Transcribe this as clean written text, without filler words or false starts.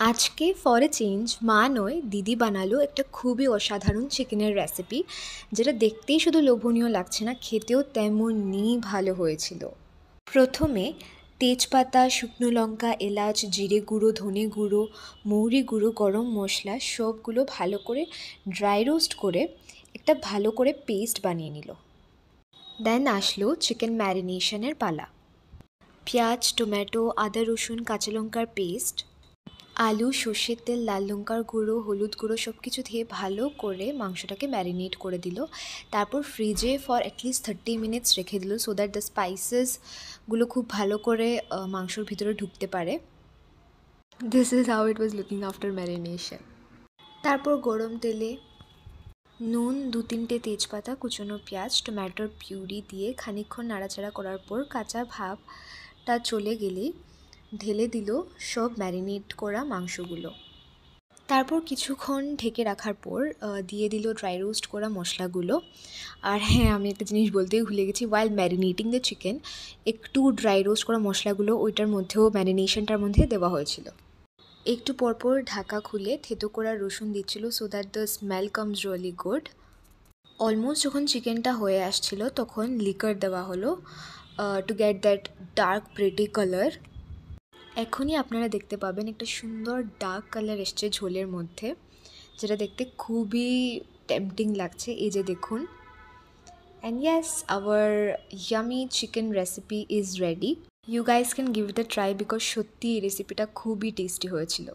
আজকে for a change মা নয় দিদি বানালো একটা খুবই অসাধারণ চিকেনের রেসিপি, যেটা দেখতেই শুধু লোভনীয় লাগছে না, খেতেও তেমনই ভালো হয়েছিল। প্রথমে তেজপাতা, শুকনো লঙ্কা, এলাচ, জিরে গুঁড়ো, ধনে গুঁড়ো, মৌরি গুঁড়ো, গরম মশলা সবগুলো ভালো করে ড্রাই রোস্ট করে একটা ভালো করে পেস্ট বানিয়ে নিল। দেন আসলো চিকেন ম্যারিনেশনের পালা। পেঁয়াজ, টমেটো, আদা রসুন, কাঁচা লঙ্কার পেস্ট, আলু, সর্ষের তেল, লাল লঙ্কার গুঁড়ো, হলুদ গুঁড়ো সব কিছু দিয়ে ভালো করে মাংসটাকে ম্যারিনেট করে দিল। তারপর ফ্রিজে ফর অ্যাটলিস্ট 30 মিনিটস রেখে দিল, সো দ্যাট দ্য স্পাইসেসগুলো খুব ভালো করে মাংসর ভিতরে ঢুকতে পারে। This is how it was looking after marination. তারপর গরম তেলে নুন, 2-3টে তেজপাতা, কুচনো পেঁয়াজ, টমেটোর পিউরি দিয়ে খানিকক্ষণ নাড়াচাড়া করার পর কাঁচা ভাবটা চলে গেলেই ঢেলে দিল সব ম্যারিনেট করা মাংসগুলো। তারপর কিছুক্ষণ ঢেকে রাখার পর দিয়ে দিল ড্রাই রোস্ট করা মশলাগুলো। আর হ্যাঁ, আমি একটা জিনিস বলতেই ভুলে গেছি, ওয়াইল ম্যারিনেটিং দ্য চিকেন একটু ড্রাই রোস্ট করা মশলাগুলো ওইটার মধ্যেও ম্যারিনেশনটার মধ্যে দেওয়া হয়েছিল। একটু পরপর ঢাকা খুলে থেতো করা রসুন দিচ্ছিল, so that the smell comes really good. Almost যখন চিকেনটা হয়ে আসছিল তখন লিকার দেওয়া হলো to get that dark pretty colour. এখনই আপনারা দেখতে পাবেন একটা সুন্দর ডার্ক কালার এসছে ঝোলের মধ্যে, যেটা দেখতে খুবই টেম্পটিং লাগছে। এই যে দেখুন। And yes, our yummy chicken recipe is ready. You guys can give it a try because সত্যি এই রেসিপিটা খুবই টেস্টি হয়েছিল।